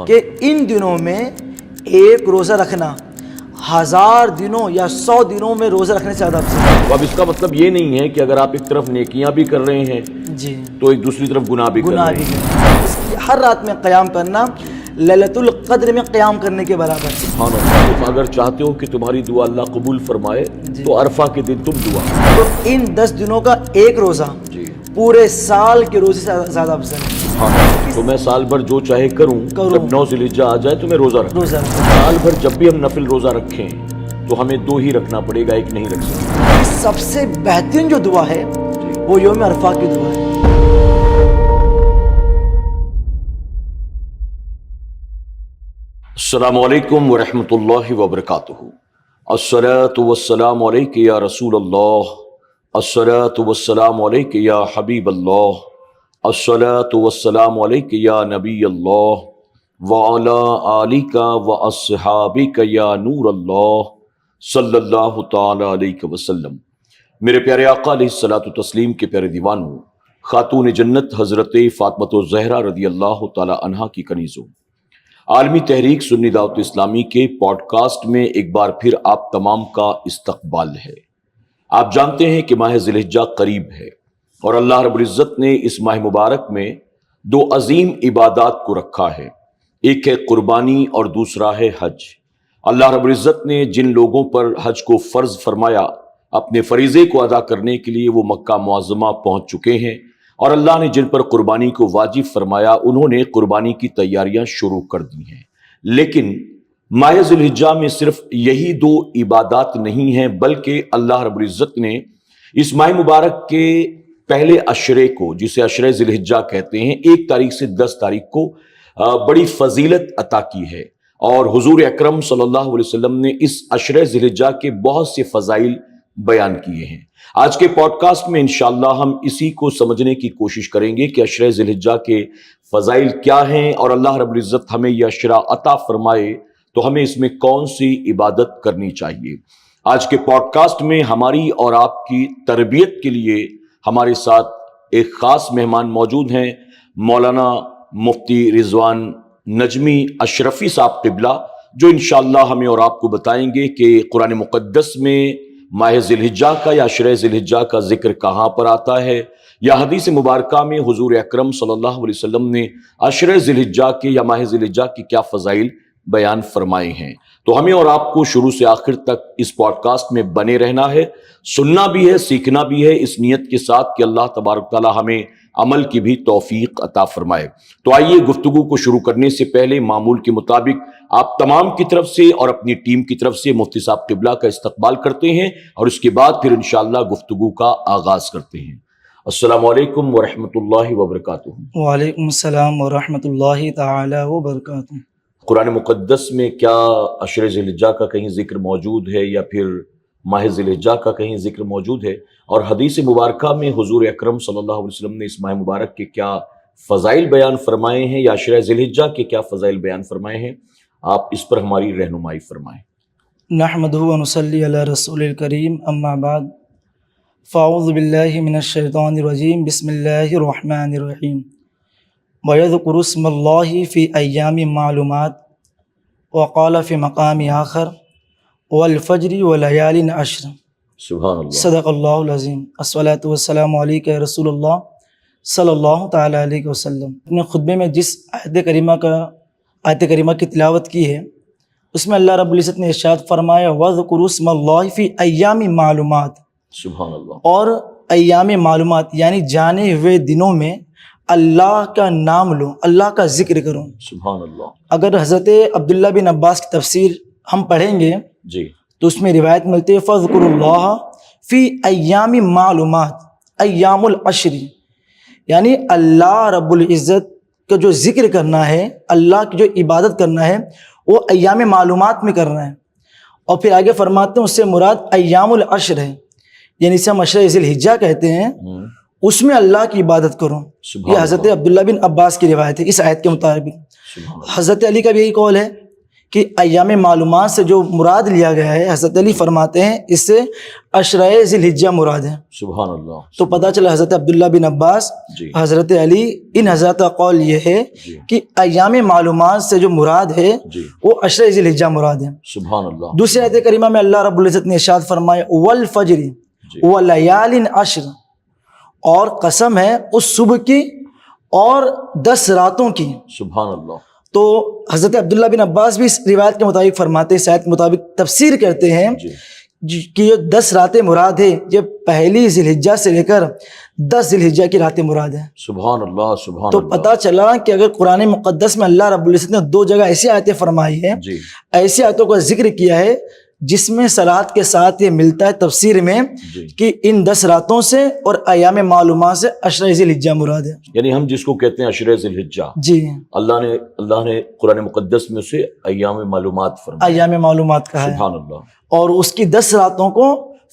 کہ ان دنوں میں ایک روزہ رکھنا 1000 دنوں یا 100 دنوں میں روزہ رکھنے سے زیادہ افضل ہے۔ اب اس کا مطلب یہ نہیں ہے کہ اگر آپ ایک طرف نیکیاں بھی کر رہے ہیں جی تو ایک دوسری طرف گناہ بھی کر رہے ہیں۔ اس کی ہر رات میں قیام کرنا لیلۃ القدر میں قیام کرنے کے برابر ہے۔ سبحان اللہ۔ تم اگر چاہتے ہو کہ تمہاری دعا اللہ قبول فرمائے تو عرفہ کے دن تم دعا تو ان 10 دنوں کا ایک روزہ پورے سال کے روزے سے زیادہ افضل ہے۔ تو میں سال بھر جو چاہے کروں، جب 9 ذی الحجہ آ جائے تو میں روزہ رکھوں۔ سال بھر جب بھی ہم نفل روزہ رکھیں تو ہمیں 2 ہی رکھنا پڑے گا، ایک نہیں رکھ سکتے۔ سب سے بہترین جو دعا ہے وہ یوم عرفہ کی دعا ہے۔ السلام علیکم ورحمۃ اللہ وبرکاتہ۔ الصلاۃ والسلام علیک یا رسول اللہ، الصلاۃ والسلام علیک یا حبیب اللہ، الصلاۃ والسلام علیک یا نبی اللہ، وعلی آلک واصحابک یا نور اللہ، صلی اللہ تعالی علیہ وسلم۔ میرے پیارے آقا علیہ الصلاۃ والتسلیم کے پیارے دیوانوں، خاتون جنت حضرت فاطمہ الزہرا رضی اللہ تعالی عنہا کی کنیزوں، عالمی تحریک سنی دعوت اسلامی کے پوڈ کاسٹ میں ایک بار پھر آپ تمام کا استقبال ہے۔ آپ جانتے ہیں کہ ماہ ذی الحجہ قریب ہے اور اللہ رب العزت نے اس ماہ مبارک میں 2 عظیم عبادات کو رکھا ہے، ایک ہے قربانی اور دوسرا ہے حج۔ اللہ رب العزت نے جن لوگوں پر حج کو فرض فرمایا، اپنے فریضے کو ادا کرنے کے لیے وہ مکہ معظمہ پہنچ چکے ہیں، اور اللہ نے جن پر قربانی کو واجب فرمایا انہوں نے قربانی کی تیاریاں شروع کر دی ہیں۔ لیکن ماہ ذی الحجہ میں صرف یہی 2 عبادات نہیں ہیں، بلکہ اللہ رب العزت نے اس ماہ مبارک کے پہلے عشرے کو، جسے عشرہ ذی الحجہ کہتے ہیں، 1 تاریخ سے 10 تاریخ کو بڑی فضیلت عطا کی ہے، اور حضور اکرم صلی اللہ علیہ وسلم نے اس عشرہ ذی الحجہ کے بہت سے فضائل بیان کیے ہیں۔ آج کے پوڈ کاسٹ میں انشاءاللہ ہم اسی کو سمجھنے کی کوشش کریں گے کہ عشرہ ذی الحجہ کے فضائل کیا ہیں، اور اللہ رب العزت ہمیں یہ عشرہ عطا فرمائے تو ہمیں اس میں کون سی عبادت کرنی چاہیے۔ آج کے پوڈ کاسٹ میں ہماری اور آپ کی تربیت کے لیے ہمارے ساتھ ایک خاص مہمان موجود ہیں، مولانا مفتی رضوان نجمی اشرفی صاحب قبلہ، جو انشاءاللہ ہمیں اور آپ کو بتائیں گے کہ قرآن مقدس میں ماہ ذی الحجہ کا یا عشرہ ذی الحجہ کا ذکر کہاں پر آتا ہے، یا حدیث مبارکہ میں حضور اکرم صلی اللہ علیہ وسلم نے عشرہ ذی الحجہ کے یا ماہ ذی الحجہ کے کیا فضائل بیان فرمائے ہیں۔ تو ہمیں اور آپ کو شروع سے آخر تک اس پوڈ کاسٹ میں بنے رہنا ہے، سننا بھی ہے، سیکھنا بھی ہے، اس نیت کے ساتھ کہ اللہ تبارک تعالی ہمیں عمل کی بھی توفیق عطا فرمائے۔ تو آئیے گفتگو کو شروع کرنے سے پہلے معمول کے مطابق آپ تمام کی طرف سے اور اپنی ٹیم کی طرف سے مفتی صاحب قبلہ کا استقبال کرتے ہیں، اور اس کے بعد پھر انشاءاللہ گفتگو کا آغاز کرتے ہیں۔ السلام علیکم ورحمۃ اللہ وبرکاتہ۔ وعلیکم السلام ورحمۃ اللہ تعالی وبرکاتہ۔ قرآن مقدس میں کیا عشرہ ذی الحجہ کا کہیں ذکر موجود ہے، یا پھر ماہ ذی الحجہ کا کہیں ذکر موجود ہے، اور حدیث مبارکہ میں حضور اکرم صلی اللہ علیہ وسلم نے اس ماہ مبارک کے کیا فضائل بیان فرمائے ہیں، یا عشرہ ذی الحجہ کے کیا فضائل بیان فرمائے ہیں، آپ اس پر ہماری رہنمائی فرمائیں۔ نحمدہ و نصلی علی رسول الکریم، اما بعد، فاعوذ باللہ من الشیطان الرجیم، بسم اللہ الرحمن الرحیم۔ وَيَذْكُرُ اسْمَ اللَّهِ فِي أَيَّامٍ مَّعْلُومَاتٍ وَقَالَ فِي مَقَامِ آخَرٍ وَالْفَجْرِ وَلَيَالٍ عَشْرٍ۔ سبحان اللہ۔ صدق اللہ العظیم۔ الصلاۃ والسلام علیک یا رسول اللہ صلی اللہ تعالیٰ علیہ وسلم۔ اپنے خطبے میں جس آیت کریمہ کی تلاوت کی ہے، اس میں اللہ رب العزت نے ارشاد فرمایا وَاذْكُرُوا اسْمَ اللَّهِ فِي أَيَّامٍ مَّعْلُومَاتٍ، سبحان اللہ۔ اور ایام معلومات یعنی جانے ہوئے دنوں میں اللہ کا نام لو، اللہ کا ذکر کرو۔ سبحان اللہ۔ اگر حضرت عبداللہ بن عباس کی تفسیر ہم پڑھیں گے جی تو اس میں روایت ملتی ہے فَاذْكُرُوا اللَّهَ فِي أَيَّامٍ مَّعْلُومَاتٍ، ایام العشر، یعنی اللہ رب العزت کا جو ذکر کرنا ہے، اللہ کی جو عبادت کرنا ہے، وہ ایام معلومات میں کرنا ہے۔ اور پھر آگے فرماتے ہیں اس سے مراد ایام العشر ہے، یعنی اسے ہم عشرہ ذی الحجہ کہتے ہیں، اس میں اللہ کی عبادت کرو۔ یہ حضرت عبداللہ بن عباس کی روایت ہے اس آیت کے مطابق۔ حضرت علی کا بھی یہی قول ہے کہ ایام معلومات سے جو مراد لیا گیا ہے، حضرت علی فرماتے ہیں اس سے عشرہ ذی الحجہ مراد ہے۔ سبحان اللہ۔ تو پتہ چلا حضرت عبداللہ بن عباس، جی حضرت علی، ان حضرات کا قول یہ ہے جی کہ ایام معلومات سے جو مراد ہے جی وہ عشرہ ذی الحجہ مراد ہے۔ سبحان اللہ۔ دوسری آیت کریمہ میں اللہ رب العزت نے ارشاد فرمایا والفجر جی ولیال عشر، اور قسم ہے اس صبح کی اور 10 راتوں کی۔ سبحان اللہ۔ تو حضرت عبداللہ بن عباس بھی اس روایت کے مطابق فرماتے ہیں، اس آیت کے مطابق تفسیر کرتے ہیں جی کہ یہ 10 راتیں مراد ہے، یہ پہلی ذی الحجہ سے لے کر 10 ذی الحجہ کی راتیں مراد ہیں۔ سبحان اللہ سبحان تو اللہ۔ پتہ چلا کہ اگر قرآن مقدس میں اللہ رب العزت نے 2 جگہ ایسی آیتیں فرمائی ہیں، جی ایسی آیتوں کا ذکر کیا ہے جس میں صلات کے ساتھ یہ ملتا ہے تفسیر میں جی کہ ان 10 راتوں سے اور ایام معلومات سے عشرہ ذی الحجہ مراد ہے۔ یعنی ہم جس کو کہتے ہیں عشرہ ذی الحجہ، جی اللہ نے قرآن مقدس میں سے ایام معلومات فرمایا۔ ایام معلومات کہا ہے، سبحان اللہ۔ اور اس کی 10 راتوں کو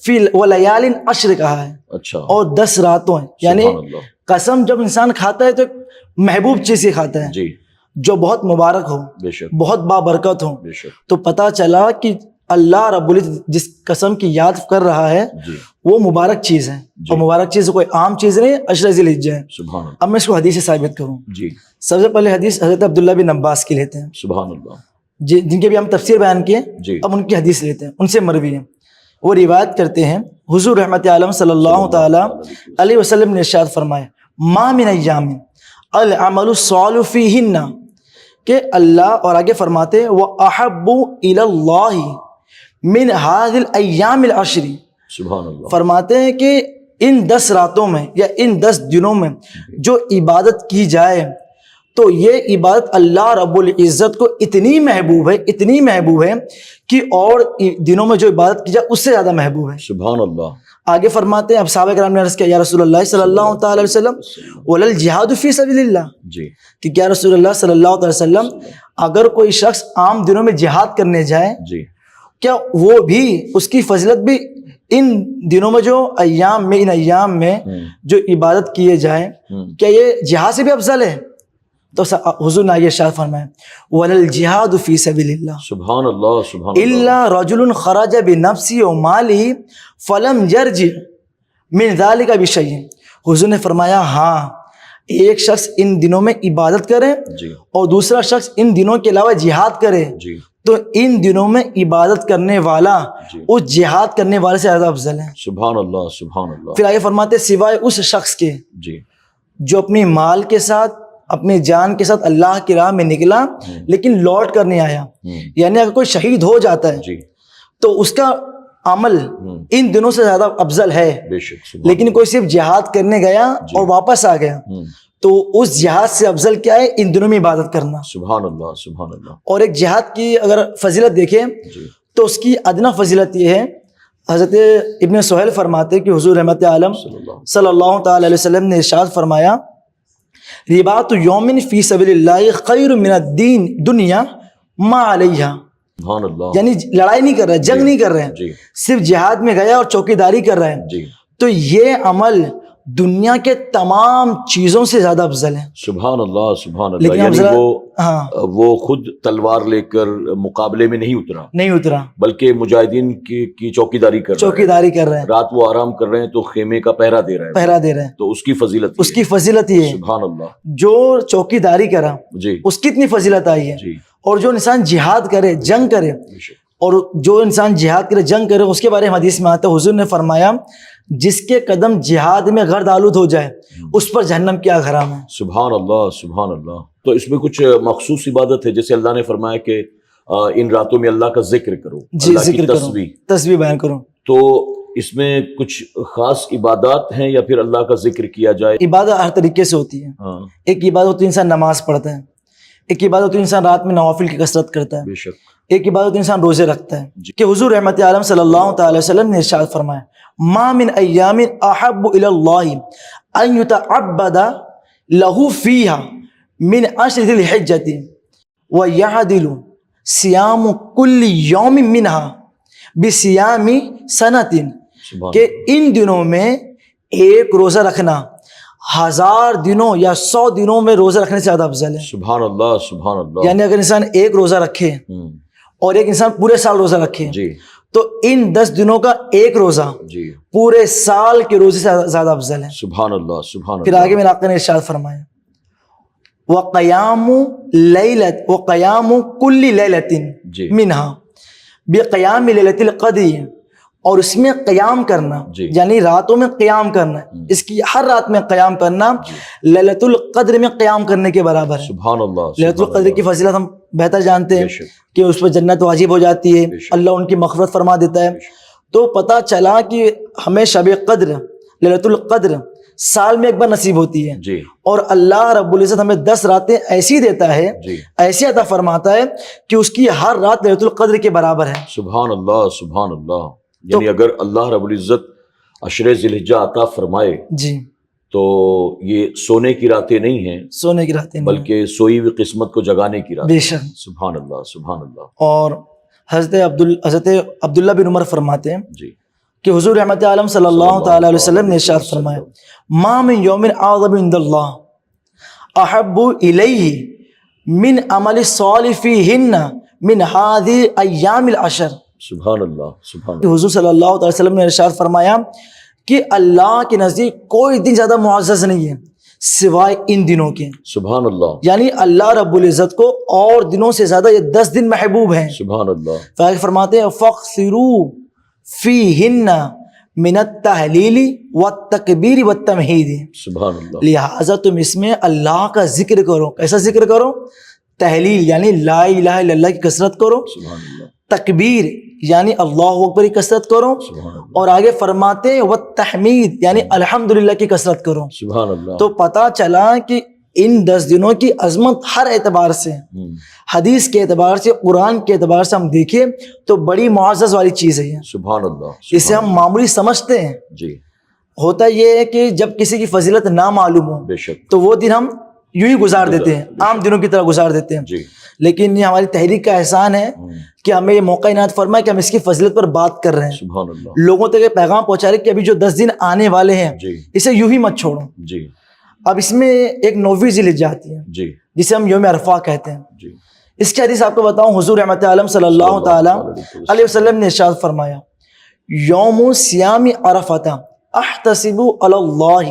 فی ولیال عشر کہا ہے، اچھا اور 10 راتوں ہیں، یعنی سبحان اللہ۔ قسم جب انسان کھاتا ہے تو ایک محبوب چیز ہی کھاتا ہے جی جو بہت مبارک ہو، بے شک بہت بابرکت ہو۔ بے شک۔ تو پتہ چلا کہ اللہ رب العزت جس قسم کی یاد کر رہا ہے جی وہ مبارک چیز ہے، اور مبارک چیز کوئی عام چیز نہیں، عشرہ ذی الحجہ ہے۔ سبحان اللہ۔ اب میں اس کو حدیث سے ثابت کروں۔ جی سب سے پہلے حدیث حضرت عبداللہ بن عباس کی لیتے ہیں، سبحان اللہ۔ جن کے بھی ہم تفسیر بیان کیے، جی اب ان کی حدیث لیتے ہیں، ان سے مروی ہے۔ وہ روایت کرتے ہیں حضور رحمت عالم صلی اللہ تعالی علیہ وسلم نے ارشاد فرمایا ما من ایام العمل الصالح فیہن، کہ اللہ، اور آگے فرماتے ہیں وَأَحَبُّ إِلَى اللَّهِ من هذه الأيام العشر، سبحان اللہ۔ فرماتے ہیں کہ ان 10 راتوں میں یا ان 10 دنوں میں جو عبادت کی جائے تو یہ عبادت اللہ رب العزت کو اتنی محبوب ہے، اتنی محبوب ہے کہ اور دنوں میں جو عبادت کی جائے اس سے زیادہ محبوب ہے۔ سبحان اللہ۔ آگے فرماتے ہیں، اب صحابہ کرام نے عرض کیا یا رسول اللہ صلی اللہ تعالی علیہ وسلم وَلَا الْجِهَادُ فِي سَبِيلِ اللَّهِ، جی کہ کیا رسول اللہ صلی اللہ علیہ وسلم اگر کوئی شخص عام دنوں میں جہاد کرنے جائے جی کیا وہ بھی، اس کی فضیلت بھی ان دنوں میں جو ایام میں، ان ایام میں جو عبادت کیے جائیں، کیا یہ جہاد سے بھی افضل ہے؟ تو حضور نے آگے ارشاد فرمایا وَلَا الْجِهَادُ فِي سَبِيلِ اللَّهِ سبحان اللہ سبحان اللہ۔ إِلَّا رَجُلٌ خَرَجَ بِنَفْسِهِ وَمَالِهِ فَلَمْ يَرْجِعْ مِنْ ذَلِكَ بِشَيْءٍ، حضور نے فرمایا ہاں ایک شخص ان دنوں میں عبادت کرے جی اور دوسرا شخص ان دنوں کے علاوہ جہاد کرے، جی تو ان دنوں میں عبادت کرنے والا جی اس جہاد کرنے والے سے زیادہ افضل ہے۔ سبحان اللہ سبحان اللہ۔ پھر آگے فرماتے سوائے اس شخص کے جی جو اپنی مال کے ساتھ، اپنی جان کے ساتھ اللہ کی راہ میں نکلا لیکن لوٹ کر نہیں آیا، یعنی اگر کوئی شہید ہو جاتا ہے جی تو اس کا عمل ان دنوں سے زیادہ افضل ہے، بے شک۔ سبحان لیکن کوئی صرف جہاد کرنے گیا اور واپس آ گیا تو اس جہاد سے افضل کیا ہے؟ ان دنوں میں عبادت کرنا۔ سبحان اللہ سبحان اللہ۔ اور ایک جہاد کی اگر فضیلت دیکھیں جی تو اس کی ادنا فضیلت یہ ہے، حضرت ابن سہیل فرماتے کہ حضور رحمت عالم صلی اللہ تعالی علیہ وسلم نے ارشاد فرمایا رباط یوم فی سبیل اللہ خیر من الدین دنیا ما علیہا، سبحان اللہ۔ یعنی لڑائی نہیں کر رہے، جنگ نہیں کر رہے، جی صرف جہاد میں گیا اور چوکی داری کر رہے ہیں، جی تو یہ عمل دنیا کے تمام چیزوں سے زیادہ افضل ہے۔ سبحان اللہ سبحان اللہ۔ لیکن اب یعنی ذرا وہ خود تلوار لے کر مقابلے میں نہیں اترا، نہیں اترا، بلکہ مجاہدین کی چوکی داری کر رہا چوکی ہے، داری کر رہے ہیں، رات وہ آرام کر رہے ہیں تو خیمے کا پہرا دے رہا ہے، پہرا دے رہے ہیں، تو اس کی فضیلت اس کی فضیلت یہ ہے۔ سبحان اللہ۔ جو چوکی داری کرا جی اس کی اتنی فضیلت آئی ہے، جی اور جو انسان جہاد کرے، جنگ کرے، بے شک۔ اور جو انسان جہاد کرے، جنگ کرے، اس کے بارے میں حدیث میں آتا ہے، حضور نے فرمایا جس کے قدم جہاد میں غرد آلود ہو جائے اس پر جہنم کی آگ حرام ہے۔ سبحان اللہ سبحان اللہ۔ تو اس میں کچھ مخصوص عبادت ہے، جیسے اللہ نے فرمایا کہ ان راتوں میں اللہ کا ذکر کرو، جی اللہ کی ذکر کرو، تسبیح، تسبیح بیان کرو۔ تو اس میں کچھ خاص عبادات ہیں یا پھر اللہ کا ذکر کیا جائے؟ عبادت ہر طریقے سے ہوتی ہے، ہاں ایک عبادت ہوتی ہے انسان نماز پڑھتا ہے، ایک عبادت ہوتی ہے انسان رات میں نوافل کی کثرت کرتا ہے، بے شک۔ ایک عبادت انسان روزے رکھتا ہے۔ کہ حضور رحمت عالم صلی اللہ تعالی وسلم نے ارشاد فرمایا ما من ایام احب الی اللہ ان یتعبد له فیها من عشر ذی الحجۃ ویعدل صیام کل یوم منها بصیام سنۃ، کہ ان دنوں میں ایک روزہ رکھنا 1000 دنوں یا 100 دنوں میں روزہ رکھنے سے زیادہ افضل ہے۔ سبحان اللہ سبحان اللہ۔ یعنی اگر انسان ایک روزہ رکھے اور ایک انسان پورے سال روزہ رکھے جی تو ان 10 دنوں کا ایک روزہ جی پورے سال کے روزے سے زیادہ افضل ہے. سبحان اللہ سبحان پھر اللہ. آگے میرے آقا نے ارشاد فرمایا وَقَيَامُ كُلِّ لَيْلَةٍ جی مِنْهَا بِقِيَامِ لَيْلَةِ الْقَدْرِ، اور اس میں قیام کرنا جی. یعنی راتوں میں قیام کرنا، اس کی ہر رات میں قیام کرنا لیلۃ القدر میں قیام کرنے کے برابر ہے. سبحان اللہ لیلۃ القدر کی فضیلت ہم بہتر جانتے ہیں بے شک. کہ اس پر جنت واجب ہو جاتی ہے، بے شک. اللہ ان کی مغفرت فرما دیتا ہے. تو پتہ چلا کہ ہمیں شب قدر لیلۃ القدر سال میں ایک بار نصیب ہوتی ہے، جی اور اللہ رب العزت ہمیں 10 راتیں ایسی دیتا ہے، جی ایسی عطا فرماتا ہے کہ اس کی ہر رات لیلۃ القدر کے برابر ہے. سبحان اللہ سبحان اللہ. یعنی اگر اللہ رب العزت عشر ذی الحجہ عطا فرمائے جی تو یہ سونے کی راتیں نہیں ہیں سونے کی راتیں نہیں ہیں. بلکہ سوئی ہوئی قسمت کو جگانے کی راتیں. بے شک. سبحان اللہ سبحان اللہ. اور حضرت عبداللہ بن عمر فرماتے ہیں جی کہ حضور رحمت عالم صلی اللہ تعالی علیہ وسلم نے ارشاد فرمایا ما من یوم اعظم عند اللہ احب الیہ من عمل الصالح فیہن من هذه ایام العشر. سبحان اللہ سبحان کہ اللہ. حضور صلی اللہ علیہ وسلم نے ارشاد فرمایا کہ اللہ کے نزدیک کوئی دن زیادہ معزز نہیں ہے سوائے ان دنوں کے. سبحان اللہ یعنی اللہ رب العزت کو اور دنوں سے زیادہ یہ 10 دن محبوب ہیں. سبحان اللہ. فاقہ فرماتے ہیں فَاقْصِرُوا فِيهِنَّ مِنَ التَّحْلِيلِ وَالتَّكْبِيرِ وَالتَّمْحِيدِ. سبحان اللہ. لہٰذا تم اس میں اللہ کا ذکر کرو. کیسا ذکر کرو؟ تحلیل یعنی لا الہ الا اللہ کی کثرت کرو، سبحان اللہ. تکبیر یعنی اللہ اکبر کی کثرت کرو، سبحان اللہ. اور آگے فرماتے ہیں والتحمید یعنی الحمدللہ کی کثرت کرو. سبحان اللہ. تو پتہ چلا کہ ان 10 دنوں کی عظمت ہر اعتبار سے، حدیث کے اعتبار سے، قرآن کے اعتبار سے ہم دیکھیں تو بڑی معزز والی چیز ہے یہ. سبحان اللہ. اسے ہم معمولی سمجھتے ہیں. جی ہوتا یہ ہے کہ جب کسی کی فضیلت نہ معلوم ہو بے شک. تو وہ دن ہم یوں ہی گزار دیتے ہیں، عام دنوں کی طرح گزار دیتے ہیں. جی لیکن یہ ہماری تحریک کا احسان ہے کہ ہمیں یہ موقع عنایت فرمائے کہ ہم اس کی فضیلت پر بات کر رہے ہیں، سبحان اللہ. لوگوں تک یہ پیغام پہنچا رہے کہ ابھی جو 10 دن آنے والے ہیں جی اسے یوں ہی مت چھوڑو. جی اب اس میں ایک 9ویں ذی الحجہ آتی ہے جی جسے ہم یوم عرفہ کہتے ہیں. جی اس کی حدیث آپ کو بتاؤں، حضور رحمت عالم صلی اللہ تعالی علیہ وسلم نے ارشاد فرمایا یوم سیام عرفہ احتسب علی اللہ،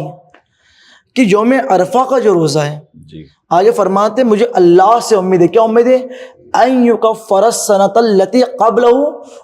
کہ یوم عرفہ کا جو روزہ ہے، جی آگے فرماتے ہیں مجھے اللہ سے امید ہے. کیا امید ہے؟ ان یکفر السنۃ التی قبلہ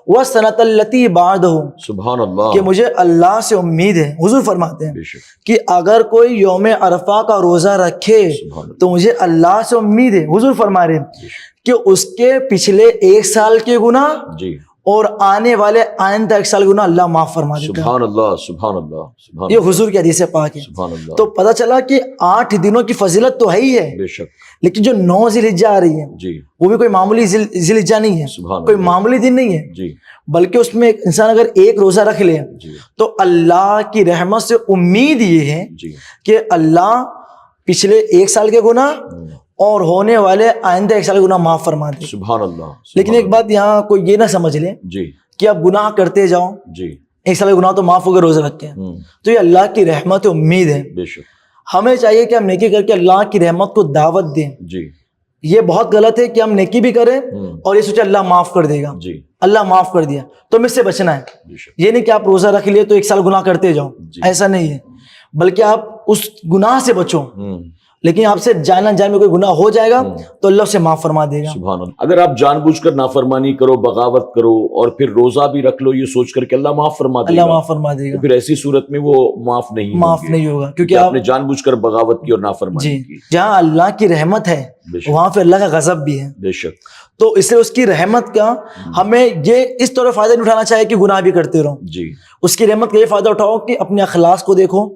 والسنۃ التی بعدہ، سبحان اللہ. کہ مجھے اللہ سے امید ہے. حضور فرماتے ہیں بے شک. کہ اگر کوئی یوم عرفہ کا روزہ رکھے سبحان اللہ. تو مجھے اللہ سے امید ہے. حضور فرما رہے ہیں کہ اس کے پچھلے 1 سال کے گناہ جی اور آنے والے آئندہ 1 سال کے گناہ اللہ معاف فرما دیتا ہے. سبحان اللہ سبحان اللہ سبحان یہ اللہ. حضور کی حدیث پاک ہے. سبحان اللہ. تو پتہ چلا کہ 8 دنوں کی فضیلت تو ہے ہی ہے، بے شک. لیکن جو 9 ذی الحجہ آ رہی ہے جی وہ بھی کوئی معمولی ذی الحجہ نہیں ہے، سبحان کوئی اللہ. معمولی دن نہیں ہے، جی بلکہ اس میں انسان اگر ایک روزہ رکھ لے جی تو اللہ کی رحمت سے امید یہ ہے جی کہ اللہ پچھلے 1 سال کے گناہ اور ہونے والے آئندہ 1 سال کے گناہ معاف فرما دے. سبحان اللہ. لیکن ایک بات یہاں کوئی یہ نہ سمجھ لے جی کہ آپ گناہ کرتے جاؤ، جی 1 سال کے گناہ تو معاف ہو گئے روزہ رکھ کے، تو یہ اللہ کی رحمت امید ہے. بے شک. ہمیں چاہیے کہ ہم نیکی کر کے اللہ کی رحمت کو دعوت دیں. جی یہ بہت غلط ہے کہ ہم نیکی بھی کریں اور یہ سوچے اللہ معاف کر دے گا. جی اللہ معاف کر دیا تو ہمیں اس سے بچنا ہے. بے شک. یہ نہیں کہ آپ روزہ رکھ لیے تو 1 سال گناہ کرتے جاؤ، جی. ایسا نہیں ہے، بلکہ آپ اس گناہ سے بچو. لیکن آپ سے جان میں کوئی گناہ ہو جائے گا تو اللہ اسے معاف فرما دے گا. سبحان اللہ. اگر آپ جان بوجھ کر نافرمانی کرو، بغاوت کرو اور پھر روزہ بھی رکھ لو یہ سوچ کر کہ اللہ معاف فرما دے اللہ گا، معاف فرما دے تو گا، پھر ایسی صورت میں وہ معاف نہیں معاف ہوں گے، نہیں ہوگا. کیونکہ کیونکہ آپ نے جان بوجھ کر بغاوت کی اور نافرمانی جی کی. جہاں اللہ کی رحمت ہے بے شک. وہاں پہ اللہ کا غضب بھی ہے. بے شک. تو اس لیے اس کی رحمت کا ہمیں یہ اس طور فائدہ نہیں اٹھانا چاہیے کہ گناہ بھی کرتے رہو. جی اس کی رحمت کا یہ فائدہ اٹھاؤ کہ اپنے اخلاص کو دیکھو،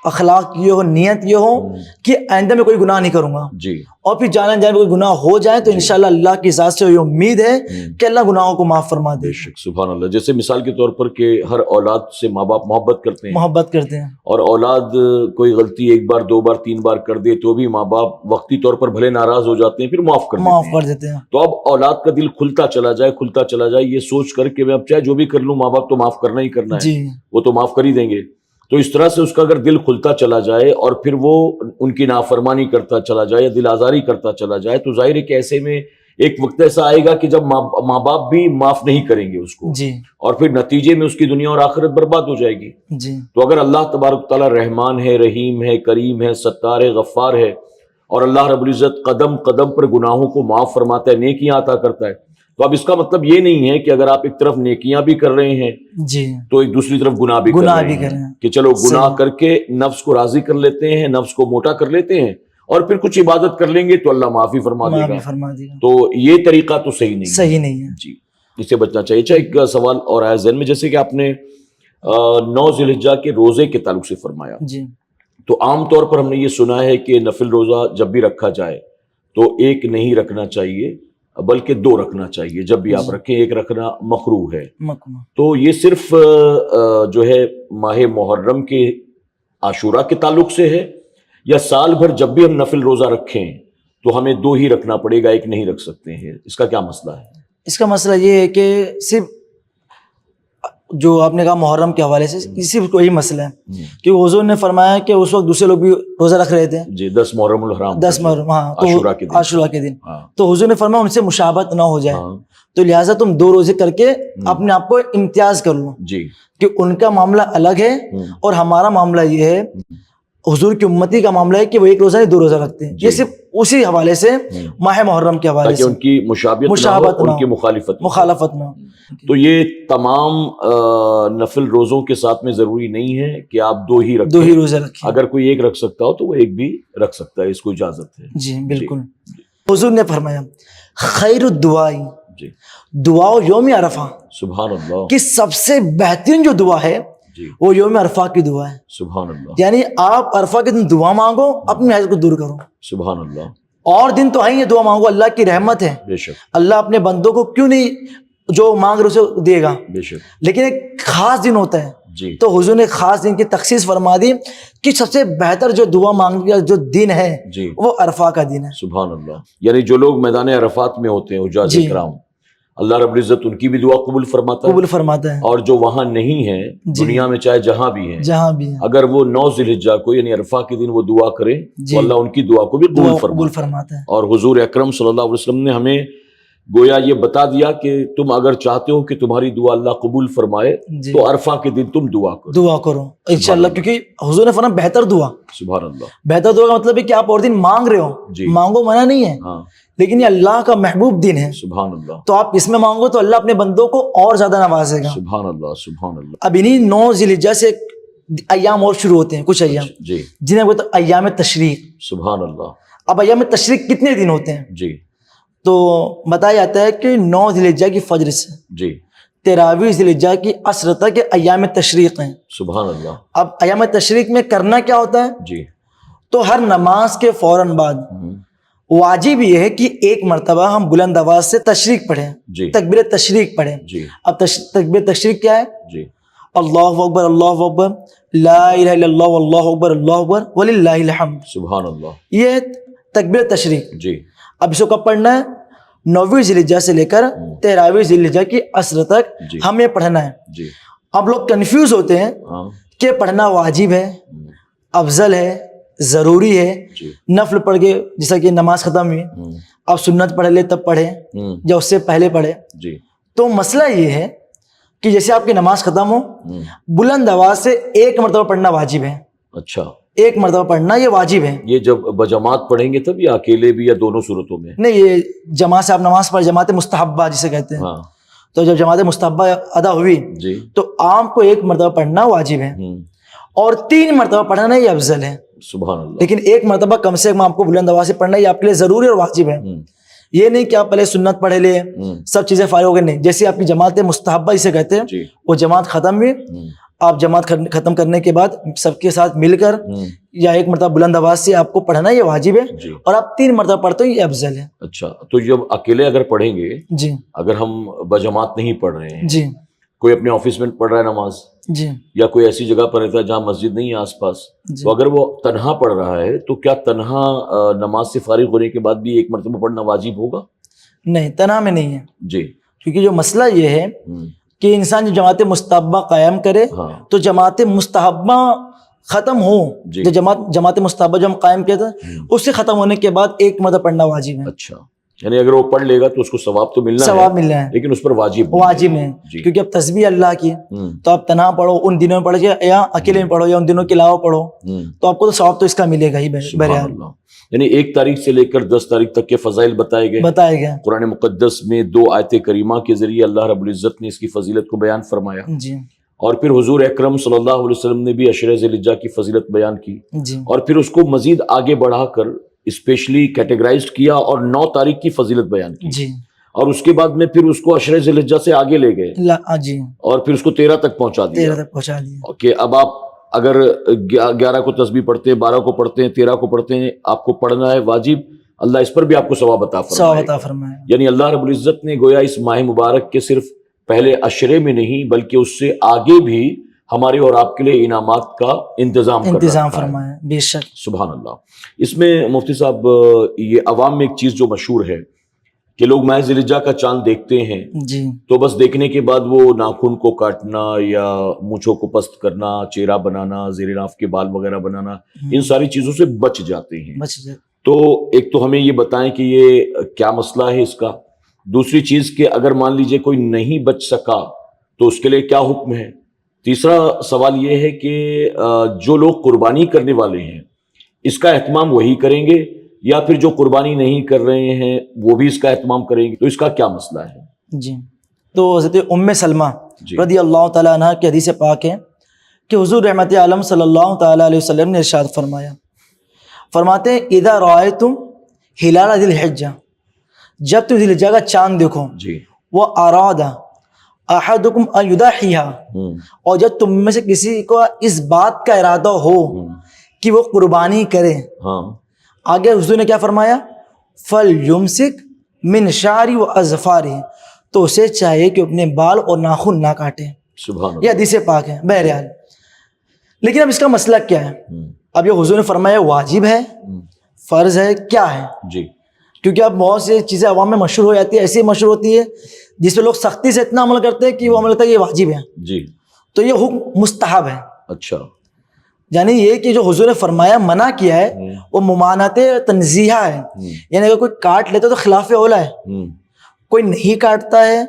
اخلاق یہ ہو، نیت یہ ہو کہ آئندہ میں کوئی گناہ نہیں کروں گا. جی اور پھر جانا میں کوئی گناہ ہو جائے تو انشاءاللہ اللہ کی ذات سے یہ امید ہے کہ اللہ گناہوں کو معاف فرما دے. بے شک. سبحان اللہ. جیسے مثال کے طور پر کہ ہر اولاد سے ماں باپ محبت کرتے ہیں، محبت کرتے ہیں، اور اولاد کوئی غلطی 1 بار 2 بار 3 بار کر دے تو بھی ماں باپ وقتی طور پر بھلے ناراض ہو جاتے ہیں پھر معاف کر دیتے ہیں. تو اب اولاد کا دل کھلتا چلا جائے یہ سوچ کر کہ میں اب چاہے جو بھی کر لوں ماں باپ تو معاف کرنا ہی کرنا ہے، جی وہ تو معاف کر ہی دیں گے. تو اس طرح سے اس کا اگر دل کھلتا چلا جائے اور پھر وہ ان کی نافرمانی کرتا چلا جائے یا دل آزاری کرتا چلا جائے تو ظاہر ہے کہ ایسے میں ایک وقت ایسا آئے گا کہ جب ماں باپ بھی معاف نہیں کریں گے اس کو، جی اور پھر نتیجے میں اس کی دنیا اور آخرت برباد ہو جائے گی۔ جی تو اگر اللہ تبارک تعالیٰ رحمان ہے، رحیم ہے، کریم ہے، ستار ہے، غفار ہے، اور اللہ رب العزت قدم قدم پر گناہوں کو معاف فرماتا ہے، نیکیاں عطا کرتا ہے، تو اب اس کا مطلب یہ نہیں ہے کہ اگر آپ ایک طرف نیکیاں بھی کر رہے ہیں جی تو ایک دوسری طرف گناہ بھی کر رہے ہیں کہ چلو گناہ کر کے نفس کو راضی کر لیتے ہیں، نفس کو موٹا کر لیتے ہیں، اور پھر کچھ عبادت کر لیں گے تو اللہ معافی فرما دے گا۔ فرما دیا، تو یہ طریقہ تو صحیح نہیں صحیح نہیں ہے۔ جی، اس سے بچنا چاہیے۔ اچھا، ایک سوال اور آیا ذہن میں، جیسے کہ آپ نے 9 ذی الحجہ کے روزے کے تعلق سے فرمایا، جی تو عام طور پر ہم نے یہ سنا ہے کہ نفل روزہ جب بھی رکھا جائے تو ایک نہیں رکھنا چاہیے بلکہ 2 رکھنا چاہیے، جب بھی آپ رکھیں ایک رکھنا مکروہ ہے۔ تو یہ صرف جو ہے ماہ محرم کے عاشورہ کے تعلق سے ہے، یا سال بھر جب بھی ہم نفل روزہ رکھیں تو ہمیں 2 ہی رکھنا پڑے گا، ایک نہیں رکھ سکتے ہیں؟ اس کا کیا مسئلہ ہے؟ اس کا مسئلہ یہ ہے کہ صرف جو آپ نے کہا محرم کے حوالے سے صرف کوئی مسئلہ ہے کہ حضور نے فرمایا کہ اس وقت دوسرے لوگ بھی روزہ رکھ رہے تھے، جی 10 محرم الحرام، 10 محرم، ہاں، عاشورہ کے دن، ہاں، تو حضور نے فرمایا ان سے مشابہت نہ ہو جائے، ہاں، تو لہٰذا تم 2 روزے کر کے اپنے آپ کو امتیاز کر لو جی کہ ان کا معاملہ الگ ہے اور ہمارا معاملہ یہ ہے، حضور کی امتی کا معاملہ ہے کہ وہ 1 روزہ نہیں 2 روزہ رکھتے ہیں۔ یہ صرف اسی حوالے سے ماہ محرم کے حوالے تاکہ سے ان کی مشابہت نہ ہو، ان کی مخالفت نہ ہو۔ تو یہ تمام نفل روزوں کے ساتھ میں ضروری نہیں ہے کہ آپ 2 ہی رکھیں، 2 ہی روزے رکھیں، اگر کوئی ایک رکھ سکتا ہو تو وہ ایک بھی رکھ سکتا ہے، اس کو اجازت ہے۔ جی بالکل۔ حضور نے فرمایا خیر الدعاء، جی دعا یوم عرفہ سبحان اللہ، کی سب سے بہترین جو دعا ہے جی وہ یوم عرفہ کی دعا ہے، سبحان اللہ، یعنی آپ عرفہ کے دن دعا مانگو، اپنی حاجت کو دور کرو۔ سبحان اللہ، اور دن تو ہیں یہ دعا مانگو، اللہ کی رحمت ہے، بے شک، اللہ اپنے بندوں کو کیوں نہیں جو مانگ رہے اسے دے گا، بے شک، لیکن ایک خاص دن ہوتا ہے، جی تو حضور نے خاص دن کی تخصیص فرما دی کہ سب سے بہتر جو دعا مانگنے کا جو دن ہے جی وہ عرفہ کا دن ہے۔ سبحان اللہ، یعنی جو لوگ میدان عرفات میں ہوتے ہیں حجاج جی کرام، اللہ رب العزت ان کی بھی دعا قبول فرماتا ہے، قبول فرماتا ہے، اور جو وہاں نہیں ہیں دنیا میں چاہے جہاں بھی ہیں، جہاں بھی ہے اگر وہ 9 ذی الحجہ کو یعنی عرفہ کے دن وہ دعا کریں تو اللہ ان کی دعا کو بھی دعا قبول قبول فرماتا ہے۔ فرماتا ہے۔ اور حضور اکرم صلی اللہ علیہ وسلم نے ہمیں گویا یہ بتا دیا کہ تم اگر چاہتے ہو کہ تمہاری دعا اللہ قبول فرمائے جی تو عرفہ کے دن تم دعا کرو، دعا کرو انشاءاللہ، کیونکہ حضور نے فرمایا بہتر دعا، سبحان اللہ، بہتر دعا کا مطلب ہے کہ آپ اور دن مانگ رہے ہو، جی مانگو منع نہیں ہے، ہاں لیکن یہ اللہ کا محبوب دن ہے، سبحان اللہ، تو آپ اس میں مانگو تو اللہ اپنے بندوں کو اور زیادہ نوازے گا۔ سبحان اللہ، سبحان اللہ، اب انہی 9 ذی الحجہ سے ایام اور شروع ہوتے ہیں، کچھ ایام جی جنہیں کہتے ہیں ایام تشریق۔ سبحان اللہ، اب ایام تشریق کتنے دن ہوتے ہیں؟ جی تو بتایا جاتا ہے کہ 9 ذی الحجہ کی فجر سے جی 13 ذی الحجہ کی عصر تک ایام تشریق ہیں۔ سبحان اللہ، اب ایام تشریق میں کرنا کیا ہوتا ہے؟ جی تو ہر نماز کے فوراً بعد واجب یہ ہے کہ ایک مرتبہ ہم بلند آواز سے تشریق پڑھیں، جی تکبیر تشریق پڑھیں۔ جی اب تکبیر تشریق کیا ہے؟ جی اللہ اکبر، اللہ اکبر، لا الہ الا اللہ واللہ اکبر، اللہ اکبر وللہ الحمد، سبحان اللہ، یہ تکبیر تشریق۔ جی اب اس کو کب پڑھنا ہے؟ 9 ذی الحجہ سے لے کر 13 ذی الحجہ کی عصر تک جی ہمیں پڑھنا ہے۔ جی اب لوگ کنفیوز ہوتے ہیں ہاں کہ پڑھنا واجب ہے، افضل ہے، ضروری ہے، جی نفل پڑھ کے جیسا کہ نماز ختم ہوئی اب سنت پڑھ لے تب پڑھے یا اس سے پہلے پڑھے۔ جی تو مسئلہ یہ ہے کہ جیسے آپ کی نماز ختم ہو، بلند آواز سے ایک مرتبہ پڑھنا واجب ہے، اچھا، ایک مرتبہ پڑھنا یہ واجب ہے۔ یہ جب بجماعت پڑھیں گے تب یا اکیلے بھی یا دونوں صورتوں میں؟ نہیں، یہ جماعت سے آپ نماز پڑھ، جماعت مستحبہ جسے کہتے ہیں، ہاں تو جب جماعت مستحبہ ادا ہوئی جی تو آپ کو ایک مرتبہ پڑھنا واجب ہے، اور 3 مرتبہ پڑھنا یہ افضل ہے، سبحان اللہ، لیکن ایک مرتبہ کم سے کم آپ کو بلند آواز سے پڑھنا یہ آپ کے لیے ضروری اور واجب ہے۔ یہ نہیں کہ آپ پہلے سنت پڑھے لے سب چیزیں فارغ ہو گئے، نہیں، جیسے آپ کی جماعت مستحبہ اسے کہتے ہیں، جی وہ جماعت ختم ہوئی، آپ جماعت ختم کرنے کے بعد سب کے ساتھ مل کر یا ایک مرتبہ بلند آواز سے آپ کو پڑھنا یہ واجب ہے، جی اور آپ 3 مرتبہ پڑھتے ہو یہ افضل ہے۔ اچھا، تو جب اکیلے اگر پڑھیں گے، جی اگر ہم بجماعت نہیں پڑھ رہے ہیں، جی کوئی اپنے آفس میں پڑھ رہا ہے نماز جی یا کوئی ایسی جگہ پر رہتا ہے جہاں مسجد نہیں ہے آس پاس، تو اگر وہ تنہا پڑھ رہا ہے تو کیا تنہا نماز سے فارغ ہونے کے بعد بھی ایک مرتبہ پڑھنا واجب ہوگا؟ نہیں، تنہا میں نہیں ہے، جی کیونکہ جو مسئلہ یہ ہے کہ انسان جو جماعت مستحبہ قائم کرے ہاں تو جماعت مستحبہ ختم ہو، جی جو جماعت مستحبہ جو ہم قائم کیا تھا اس سے ختم ہونے کے بعد ایک مرتبہ پڑھنا واجب ہے۔ اچھا، یعنی اگر وہ پڑھ لے گا تو اس کو ثواب تو ملنا ثواب مل رہا ہے، لیکن اس پر واجب واجب ہے، جی۔ کیونکہ اب تسبیح اللہ کی ہے، تو آپ تنہا پڑھو، ان دنوں میں پڑھ کے یا اکیلے میں پڑھو یا ان دنوں کے علاوہ پڑھو، تو آپ کو تو ثواب تو اس کا ملے گا ہی سبحان بہرحال، اللہ۔ یعنی 1 تاریخ سے لے کر 10 تاریخ تک کے فضائل بتائے گئے، بتایا گیا قرآن مقدس میں 2 آیت کریمہ کے ذریعے اللہ رب العزت نے اس کی فضیلت کو بیان فرمایا، جی اور پھر حضور اکرم صلی اللہ علیہ وسلم نے بھی عشرہ ذی الحجہ کی فضیلت بیان کی، جی اور پھر اس کو مزید آگے بڑھا کر اسپیشلی کیٹیگرائزڈ کیا اور 9 تاریخ کی فضیلت بیان کی، جی اور اس کے بعد میں پھر اس کو عشرہ ذی الحجہ سے آگے لے گئے جی اور پھر اس کو 13 تک پہنچا دیا 13 تک پہنچا دیا، کہ اب آپ اگر 11 کو تسبیح پڑھتے ہیں، 12 کو پڑھتے ہیں، 13 کو پڑھتے ہیں، آپ کو پڑھنا ہے واجب، اللہ اس پر بھی آپ کو ثواب عطا ثواب فرمائے عطا گا۔ فرمائے، یعنی اللہ رب العزت نے گویا اس ماہ مبارک کے صرف پہلے عشرے میں نہیں بلکہ اس سے آگے بھی ہمارے اور آپ کے لیے انعامات کا انتظام کر انتظام رکھا ہے۔ فرمائے، بے شک، سبحان اللہ۔ اس میں مفتی صاحب یہ عوام میں ایک چیز جو مشہور ہے کہ لوگ ماہ ذی الحجہ کا چاند دیکھتے ہیں جی تو بس دیکھنے کے بعد وہ ناخن کو کاٹنا یا مونچھوں کو پست کرنا، چہرہ بنانا، زیر ناف کے بال وغیرہ بنانا، ان ساری چیزوں سے بچ جاتے ہیں۔ بچ جائے، تو ایک تو ہمیں یہ بتائیں کہ یہ کیا مسئلہ ہے اس کا، دوسری چیز کہ اگر مان لیجئے کوئی نہیں بچ سکا تو اس کے لیے کیا حکم ہے، تیسرا سوال یہ ہے کہ جو لوگ قربانی کرنے والے ہیں اس کا اہتمام وہی کریں گے یا پھر جو قربانی نہیں کر رہے ہیں وہ بھی اس کا اہتمام کریں گے، تو اس کا کیا مسئلہ ہے؟ جی تو حضرت ام سلمہ جی رضی اللہ تعالیٰ عنہ کی حدیث پاک ہے کہ حضور رحمت عالم صلی اللہ تعالیٰ علیہ وسلم نے ارشاد فرمایا، فرماتے ہیں اذا رأیتم ہلال ذی الحجہ، جب تم ذی الحجہ کا چاند دیکھو، جی وہ اراد احدکم ان یضحیہ، اور جب تم میں سے کسی کو اس بات کا ارادہ ہو کہ وہ قربانی کرے، ہاں آگے حضور نے کیا فرمایا، فَلْيُمْسِكْ مِنْ شَعْرِ وَأَظْفَارِهِ، تو اسے چاہیے کہ اپنے بال اور ناخن نہ کاٹے، سبحان یہ حدیث پاک ہے بہرحال۔ لیکن اب اس کا مسئلہ کیا ہے، اب یہ حضور نے فرمایا واجب ہے، فرض ہے، کیا ہے؟ جی کیونکہ اب بہت سی چیزیں عوام میں مشہور ہو جاتی ہے، ایسی مشہور ہوتی ہے جس پہ لوگ سختی سے اتنا عمل کرتے ہیں کہ وہ عمل کرتا ہے یہ واجب ہے، جی تو یہ حکم مستحب ہے، اچھا یعنی یہ کہ جو حضور نے فرمایا منع کیا ہے وہ ممانعت تنزیہہ ہے، یعنی اگر کوئی کاٹ لیتا تو خلاف اولا ہے، کوئی نہیں کاٹتا ہے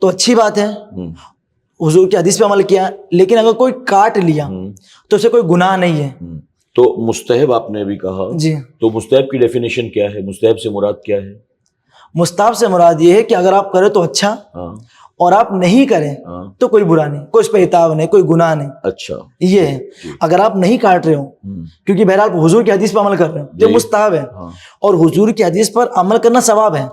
تو اچھی بات ہے، حضور کی حدیث پہ عمل کیا، لیکن اگر کوئی کاٹ لیا تو اسے کوئی گناہ نہیں ہے۔ تو مستحب آپ نے ابھی کہا، جی تو مستحب کی ڈیفینیشن کیا ہے، مستحب سے مراد کیا ہے؟ مستحب سے مراد یہ ہے کہ اگر آپ کریں تو اچھا، ہاں اور آپ نہیں کریں ہاں تو کوئی برا نہیں، کوئی اس پہ عتاب نہیں، کوئی گناہ نہیں، اچھا یہ ہے۔ اگر آپ نہیں کاٹ رہے ہو کیونکہ بہرحال حضور کی حدیث پر عمل کر رہے ہو جو مستحب ہے، اور حضور کی حدیث پر عمل کرنا ثواب ہے،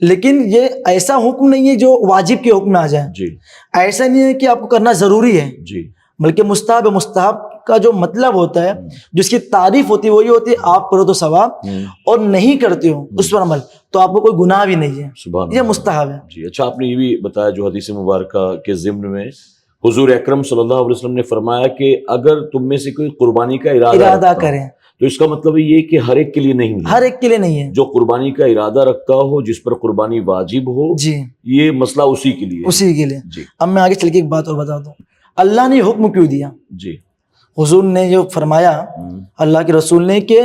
لیکن یہ ایسا حکم نہیں ہے جو واجب کے حکم میں آ جائے، جی ایسا نہیں ہے کہ آپ کو کرنا ضروری ہے، جی بلکہ مستحب ہے۔ مستحب کا جو مطلب ہوتا ہے، جس کی تعریف ہوتی ہے، وہ یہ ہوتی ہے آپ کرو تو ثواب، اور نہیں کرتے ہو اس پر عمل تو آپ کو کوئی گناہ بھی نہیں ہے، سبحان یہ اللہ۔ مستحب ہے۔ جی اچھا، آپ نے یہ بھی بتایا جو حدیث مبارکہ کے ضمن میں حضور اکرم صلی اللہ علیہ وسلم نے فرمایا کہ اگر تم میں سے کوئی قربانی کا ارادہ رکھتا ہو، کریں، تو اس کا مطلب یہ کہ ہر ایک کے لیے نہیں ہے، ہر ایک کے لیے نہیں ہے، جو قربانی کا ارادہ رکھتا ہو، جس پر قربانی واجب ہو، جی یہ مسئلہ اسی کے لیے ہے۔ اسی کے لیے۔ جی اب میں آگے چل کے ایک بات اور بتا دوں، اللہ نے حکم کیوں دیا؟ جی حضور نے جو فرمایا اللہ کے رسول نے کہ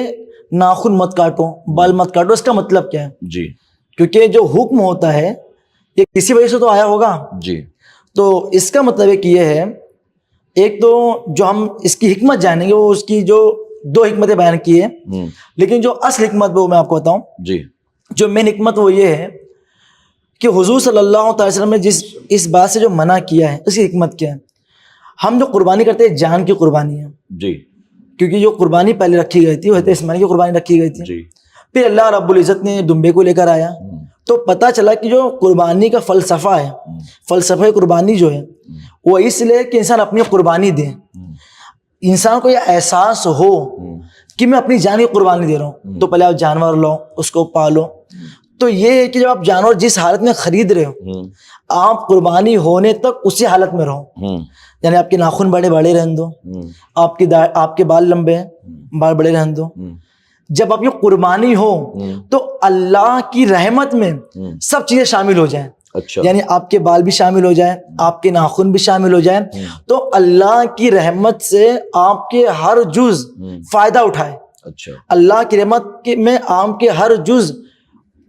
ناخن مت کاٹو، بال مت کاٹو، اس کا مطلب کیا ہے؟ جی کیونکہ جو حکم ہوتا ہے یہ کسی وجہ سے تو آیا ہوگا، جی تو اس کا مطلب ایک یہ ہے، ایک تو جو ہم اس کی حکمت جانیں گے وہ اس کی جو 2 حکمتیں بیان کی ہے، لیکن جو اصل حکمت وہ میں آپ کو بتاؤں، جی جو مین حکمت وہ یہ ہے کہ حضور صلی اللہ تعالی وسلم نے جس اس بات سے جو منع کیا ہے اس کی حکمت کیا ہے؟ ہم جو قربانی کرتے ہیں جان کی قربانی ہے، جی کیونکہ جو قربانی پہلے رکھی گئی تھی وہ حضرت اسماعیل کی قربانی رکھی گئی تھی، جی پھر اللہ رب العزت نے دمبے کو لے کر آیا تو پتہ چلا کہ جو قربانی کا فلسفہ ہے، فلسفہ قربانی جو ہے وہ اس لیے کہ انسان اپنی قربانی دے، انسان کو یہ احساس ہو کہ میں اپنی جان کی قربانی دے رہا ہوں، تو پہلے آپ جانور لو، اس کو پالو، تو یہ ہے کہ جب آپ جانور جس حالت میں خرید رہے ہو آپ قربانی ہونے تک اسی حالت میں رہو، یعنی آپ کے ناخن بڑے بڑے رہنے دو، آپ کے بال لمبے ہیں بال بڑے رہنے دو، جب آپ یہ قربانی ہو تو اللہ کی رحمت میں سب چیزیں شامل ہو جائیں، اچھا یعنی آپ کے بال بھی شامل ہو جائیں، آپ کے ناخن بھی شامل ہو جائیں، تو اللہ کی رحمت سے آپ کے ہر جز فائدہ اٹھائے، اچھا اللہ کی رحمت میں آپ کے ہر جز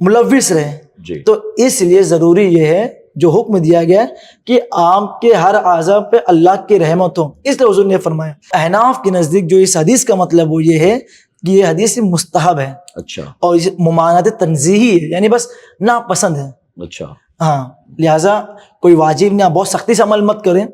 ملوث رہے. جی تو اس لیے ضروری یہ ہے جو حکم دیا گیا ہے کہ آپ کے ہر اعضاء پہ اللہ کی رحمت ہو. اس لیے حضور نے فرمایا. احناف کے نزدیک جو اس حدیث کا مطلب وہ یہ ہے کہ یہ حدیث مستحب ہے اچھا اور یہ ممانعت تنزیہی ہے، یعنی بس ناپسند ہے. اچھا ہاں لہٰذا کوئی واجب نہیں، آپ بہت سختی سے عمل مت کریں.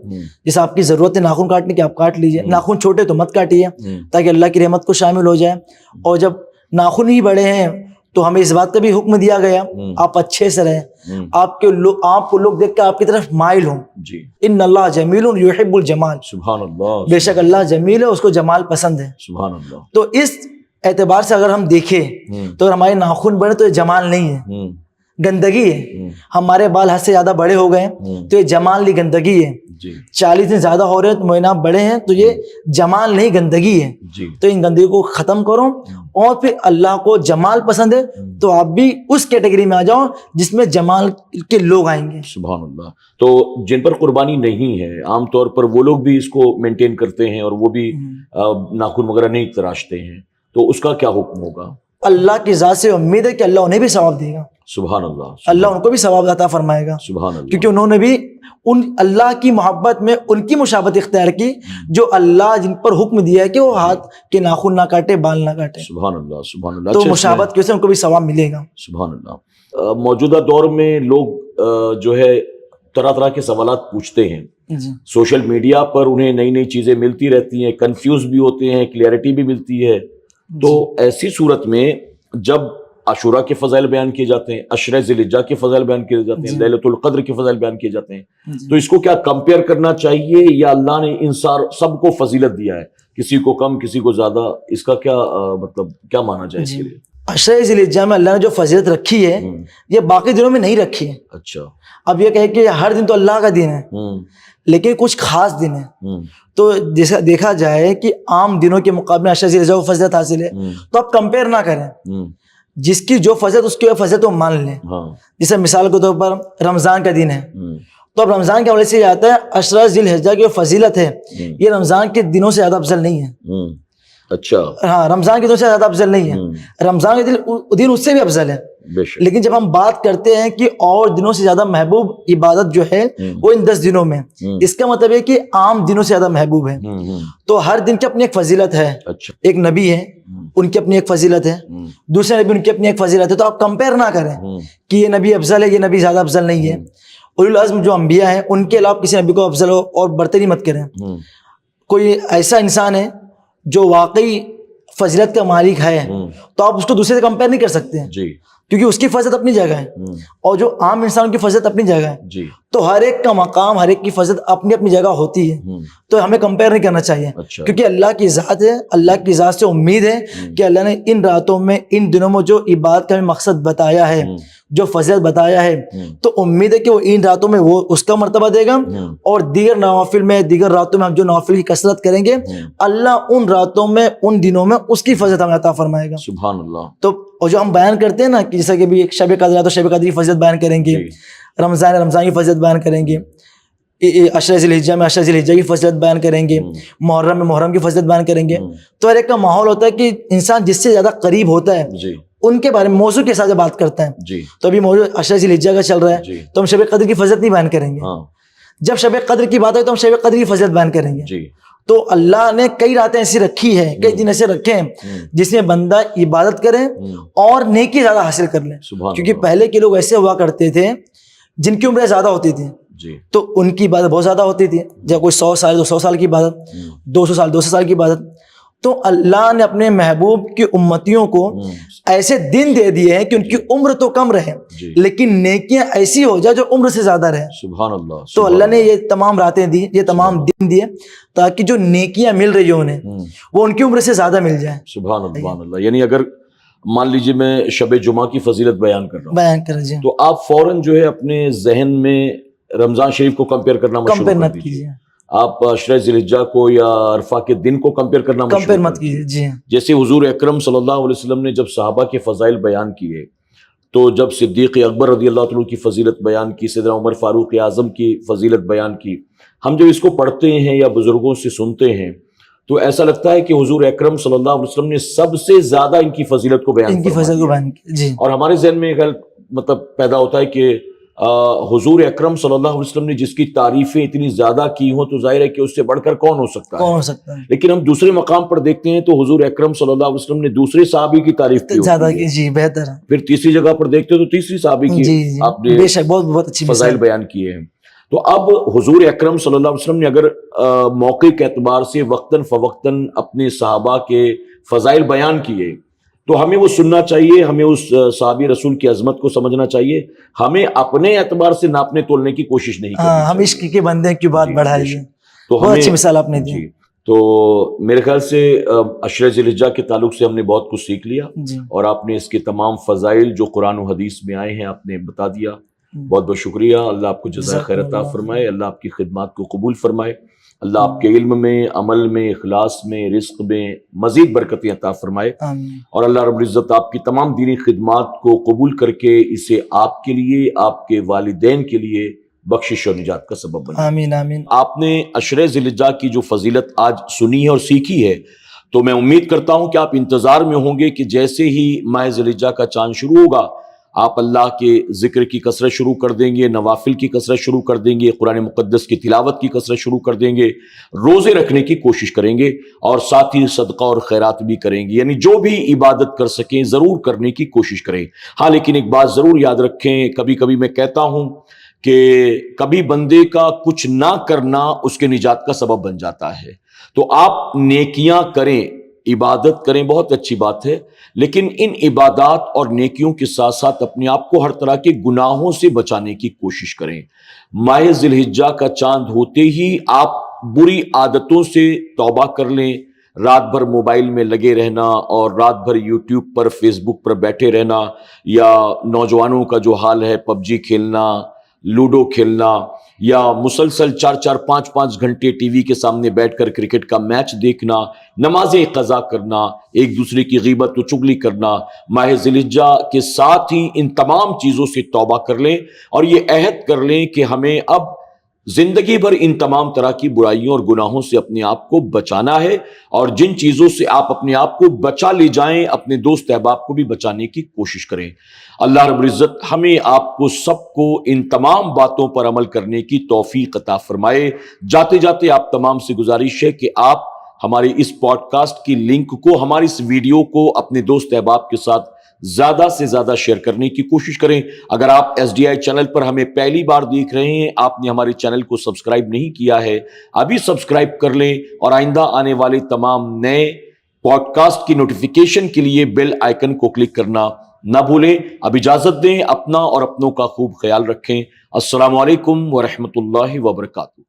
جیسے آپ کی ضرورت ہے ناخن کاٹنے کی، آپ کاٹ لیجئے. ناخن چھوٹے تو مت کاٹیے تاکہ اللہ کی رحمت کو شامل ہو جائے. اور جب ناخن ہی بڑے ہیں تو ہمیں اس بات کا بھی حکم دیا گیا آپ اچھے سے رہیں، آپ کو لوگ دیکھ کے آپ کی طرف مائل ہوں. جی ان اللہ جمیل یحب الجمال، سبحان اللہ بے شک اللہ جمیل ہے، اس کو جمال پسند ہے. سبحان اللہ. تو اس اعتبار سے اگر ہم دیکھیں تو اگر ہمارے ناخن بڑے تو یہ جمال نہیں ہے، گندگی ہے. ہمارے بال حد سے زیادہ بڑے ہو گئے تو یہ جمال نہیں گندگی ہے. جی 40 دن زیادہ ہو رہے ہیں تو مہینہ بڑے ہیں تو یہ جمال نہیں گندگی ہے. جی تو ان گندگی کو ختم کرو اور پھر اللہ کو جمال پسند ہے تو آپ بھی اس کیٹیگری میں آ جاؤ جس میں جمال کے لوگ آئیں گے. سبحان اللہ. تو جن پر قربانی نہیں ہے عام طور پر وہ لوگ بھی اس کو مینٹین کرتے ہیں اور وہ بھی ناخن وغیرہ نہیں تراشتے ہیں، تو اس کا کیا حکم ہوگا؟ اللہ کی ذات سے امید ہے کہ اللہ انہیں بھی ثواب دے گا. سبحان اللہ. اللہ ان کو بھی ثواب عطا فرمائے گا سبحان اللہ. کیونکہ انہوں نے بھی ان اللہ کی محبت میں ان کی مشابہت اختیار کی جو اللہ جن پر حکم دیا ہے کہ وہ ہاتھ کے ناخن نہ کاٹے، بال نہ کاٹے. سبحان اللہ. سبحان اللہ. تو مشابہت کی وجہ سے ان کو بھی ثواب ملے گا. سبحان اللہ. موجودہ دور میں لوگ جو ہے طرح طرح کے سوالات پوچھتے ہیں. جی سوشل میڈیا پر انہیں نئی نئی چیزیں ملتی رہتی ہیں، کنفیوز بھی ہوتے ہیں، کلیئرٹی بھی ملتی ہے. تو ایسی صورت میں جب عاشوراء کے فضائل بیان کیے جاتے ہیں، عشرہ ذی الحجہ کے فضائل بیان کیے جاتے ہیں، لیلۃ القدر کے فضائل بیان کیے جاتے ہیں، تو اس کو کیا کمپیئر کرنا چاہیے یا اللہ نے ان سب کو فضیلت دیا ہے، کسی کو کم کسی کو زیادہ؟ اس کا کیا مطلب کیا مانا جائے اس کے لیے؟ عشرہ ذی الحجہ میں اللہ نے جو فضیلت رکھی ہے یہ باقی دنوں میں نہیں رکھی ہے. اچھا. اب یہ کہے کہ ہر دن تو اللہ کا دن ہے لیکن کچھ خاص دن ہے. تو جیسا دیکھا جائے کہ عام دنوں کے مقابلے عشرہ ذی الحجہ کو فضیلت حاصل ہے تو آپ کمپیئر نہ کریں. جس کی جو فضیلت اس کی فضیلت وہ مان لیں. جیسے مثال کے طور پر رمضان کا دن ہے تو اب رمضان کے حوالے سے یہ آتا ہے عشرہ ذی الحجہ کی جو فضیلت ہے یہ رمضان کے دنوں سے زیادہ افضل نہیں ہے. اچھا. ہاں رمضان کے دنوں سے زیادہ افضل نہیں ہے، رمضان کے دن اس سے بھی افضل ہے. لیکن جب ہم بات کرتے ہیں کہ اور دنوں سے زیادہ محبوب عبادت جو ہے وہ ان 10 دنوں میں، اس کا مطلب ہے کہ عام دنوں سے زیادہ محبوب ہے. تو ہر دن کی اپنی ایک فضیلت ہے. ایک نبی ہے ان کی اپنی ایک فضیلت ہے، دوسرے نبی ان کی اپنی ایک فضیلت ہے. تو آپ کمپیئر نہ کریں کہ یہ نبی افضل ہے یہ نبی زیادہ افضل نہیں ہے. اولو العزم جو انبیاء ہیں ان کے علاوہ کسی نبی کو افضل ہو اور برتری مت کریں. کوئی ایسا انسان ہے جو واقعی فضیلت کا مالک ہے تو آپ اس کو دوسرے سے کمپیئر نہیں کر سکتے کیونکہ اس کی فضیلت اپنی جگہ ہے اور جو عام انسان کی فضیلت اپنی جگہ ہے. تو ہر ایک کا مقام، ہر ایک کی فضیلت اپنی اپنی جگہ ہوتی ہے تو ہمیں کمپیئر نہیں کرنا چاہیے کیونکہ اللہ کی ذات ہے. اللہ کی ذات سے امید ہے کہ اللہ نے ان راتوں میں ان دنوں میں جو عبادت کا مقصد بتایا ہے، جو فضیلت بتایا ہے، تو امید ہے کہ وہ ان راتوں میں وہ اس کا مرتبہ دے گا اور دیگر نوافل میں، دیگر راتوں میں ہم جو نوافل کی کثرت کریں گے اللہ ان راتوں میں ان دنوں میں اس کی فضیلت ہمیں عطا فرمائے گا. سبحان اللہ. تو اور جو ہم بیان کرتے ہیں نا کہ جیسا کہ بھی ایک شب قدر ہے تو شب قدر کی فضیلت بیان کریں گے، رمضان کی فضیلت بیان کریں گے، عشرہ ذی الحجہ میں عشرہ ذی الحجہ کی فضیلت بیان کریں گے، محرم میں محرم کی فضیلت بیان کریں گے. تو ہر ایک کا ماحول ہوتا ہے کہ انسان جس سے زیادہ قریب ہوتا ہے ان کے بارے میں موضوع کے ساتھ بات کرتا ہے. تو ابھی موضوع عشرہ ذی الحجہ کا چل رہا ہے تو ہم شب قدر کی فضیلت نہیں بیان کریں گے. جب شب قدر کی بات ہے تو ہم شب قدر کی فضیلت بیان کریں گے. تو اللہ نے کئی راتیں ایسی رکھی ہے، کئی دن ایسے رکھے ہیں جس میں بندہ عبادت کرے اور نیکی زیادہ حاصل کر لے. کیونکہ پہلے کے لوگ ایسے ہوا کرتے تھے جن کی عمریں زیادہ ہوتی تھی تو ان کی عبادت بہت زیادہ ہوتی تھی. جب کوئی 100 سال 200 سال کی عبادت، 200 سال 200 سال کی عبادت. تو اللہ نے اپنے محبوب کی امتیوں کو ایسے دن دے دیے ہیں کہ ان کی عمر تو کم رہے لیکن نیکیاں ایسی ہو جائے جو عمر سے زیادہ رہے. سبحان اللہ. تو اللہ نے یہ تمام راتیں دی، یہ تمام دن دیے تاکہ جو نیکیاں مل رہی ہیں انہیں وہ ان کی عمر سے زیادہ مل جائیں. سبحان اللہ. یعنی اگر مان لیجیے میں شب جمعہ کی فضیلت بیان کر رہا ہوں، بیان کر رہے تو آپ فوراً جو ہے اپنے ذہن میں رمضان شریف کو کمپیئر کرنا مت کیجیے. آپ عشرہ ذی الحجہ کو یا عرفہ کے دن کو کمپیئر کرنا مت کیجیے. جیسے حضور اکرم صلی اللہ علیہ وسلم نے جب صحابہ کے فضائل بیان کیے تو جب صدیق اکبر رضی اللہ عنہ کی فضیلت بیان کی، سیدنا عمر فاروق اعظم کی فضیلت بیان کی، ہم جب اس کو پڑھتے ہیں یا بزرگوں سے سنتے ہیں تو ایسا لگتا ہے کہ حضور اکرم صلی اللہ علیہ وسلم نے سب سے زیادہ ان کی فضیلت کو بیان ان کی فرما فضل کو دیا۔ بیان کی، جی اور ہمارے ذہن میں ایک مطلب پیدا ہوتا ہے کہ حضور اکرم صلی اللہ علیہ وسلم نے جس کی تعریفیں اتنی زیادہ کی ہوں تو ظاہر ہے کہ اس سے بڑھ کر کون ہو سکتا ہے۔ کون ہو سکتا ہے، لیکن ہم دوسرے مقام پر دیکھتے ہیں تو حضور اکرم صلی اللہ علیہ وسلم نے دوسرے صحابی کی تعریف کی زیادہ ہوتی ہے، کی، جی بہتر ہے، پھر تیسری جگہ پر دیکھتے ہیں تو تیسری صحابی جی کی جی آپ نے بے شک، بہت بہت اچھی فضائل مثال، بیان کیے ہیں۔ تو اب حضور اکرم صلی اللہ علیہ وسلم نے اگر موقع کے اعتبار سے وقتاً فوقتاً اپنے صحابہ کے فضائل بیان کیے تو ہمیں وہ سننا چاہیے، ہمیں اس صحابی رسول کی عظمت کو سمجھنا چاہیے، ہمیں اپنے اعتبار سے ناپنے تولنے کی کوشش نہیں کرنی ہاں ہم چاہیے۔ عشق کے بندے کی بات جی، بڑھائیے، بے شک۔ تو بہت ہمیں اچھی مثال آپ نے دی، جی تو میرے خیال سے عشرہ ذی الحجہ کے تعلق سے ہم نے بہت کچھ سیکھ لیا، جی اور آپ نے اس کے تمام فضائل جو قرآن و حدیث میں آئے ہیں آپ نے بتا دیا۔ بہت بہت شکریہ، اللہ آپ کو جزائے خیر عطا فرمائے، اللہ آپ کی خدمات کو قبول فرمائے، اللہ آپ کے علم میں، عمل میں، اخلاص میں، رزق میں مزید برکتیں عطا فرمائے، آمین اور اللہ رب العزت آپ کی تمام دینی خدمات کو قبول کر کے اسے آپ کے لیے، آپ کے والدین کے لیے بخشش اور نجات کا سبب بنائے۔ آمین آمین۔ آپ نے عشرہ ذی الحجہ کی جو فضیلت آج سنی ہے اور سیکھی ہے، تو میں امید کرتا ہوں کہ آپ انتظار میں ہوں گے کہ جیسے ہی ماہ ذی الحجہ کا چاند شروع ہوگا آپ اللہ کے ذکر کی کثرت شروع کر دیں گے، نوافل کی کثرت شروع کر دیں گے، قرآن مقدس کی تلاوت کی کثرت شروع کر دیں گے، روزے رکھنے کی کوشش کریں گے، اور ساتھ ہی صدقہ اور خیرات بھی کریں گے، یعنی جو بھی عبادت کر سکیں ضرور کرنے کی کوشش کریں۔ ہاں لیکن ایک بات ضرور یاد رکھیں، کبھی کبھی میں کہتا ہوں کہ کبھی بندے کا کچھ نہ کرنا اس کے نجات کا سبب بن جاتا ہے، تو آپ نیکیاں کریں، عبادت کریں، بہت اچھی بات ہے، لیکن ان عبادات اور نیکیوں کے ساتھ ساتھ اپنے آپ کو ہر طرح کے گناہوں سے بچانے کی کوشش کریں۔ ماہ ذی الحجہ کا چاند ہوتے ہی آپ بری عادتوں سے توبہ کر لیں، رات بھر موبائل میں لگے رہنا اور رات بھر یوٹیوب پر، فیس بک پر بیٹھے رہنا، یا نوجوانوں کا جو حال ہے پب جی کھیلنا، لوڈو کھیلنا، یا مسلسل 4-5 گھنٹے ٹی وی کے سامنے بیٹھ کر کرکٹ کا میچ دیکھنا، نمازیں قضا کرنا، ایک دوسرے کی غیبت و چغلی کرنا، ماہ ذی الحجہ کے ساتھ ہی ان تمام چیزوں سے توبہ کر لیں، اور یہ عہد کر لیں کہ ہمیں اب زندگی بھر ان تمام طرح کی برائیوں اور گناہوں سے اپنے آپ کو بچانا ہے، اور جن چیزوں سے آپ اپنے آپ کو بچا لے جائیں اپنے دوست احباب کو بھی بچانے کی کوشش کریں۔ اللہ رب العزت ہمیں آپ کو سب کو ان تمام باتوں پر عمل کرنے کی توفیق عطا فرمائے۔ جاتے جاتے آپ تمام سے گزارش ہے کہ آپ ہماری اس پوڈ کاسٹ کی لنک کو، ہماری اس ویڈیو کو اپنے دوست احباب کے ساتھ زیادہ سے زیادہ شیئر کرنے کی کوشش کریں۔ اگر آپ ایس ڈی آئی چینل پر ہمیں پہلی بار دیکھ رہے ہیں، آپ نے ہمارے چینل کو سبسکرائب نہیں کیا ہے، ابھی سبسکرائب کر لیں، اور آئندہ آنے والے تمام نئے پوڈ کاسٹ کی نوٹیفیکیشن کے لیے بیل آئیکن کو کلک کرنا نہ بھولیں۔ اب اجازت دیں، اپنا اور اپنوں کا خوب خیال رکھیں۔ السلام علیکم ورحمۃ اللہ وبرکاتہ۔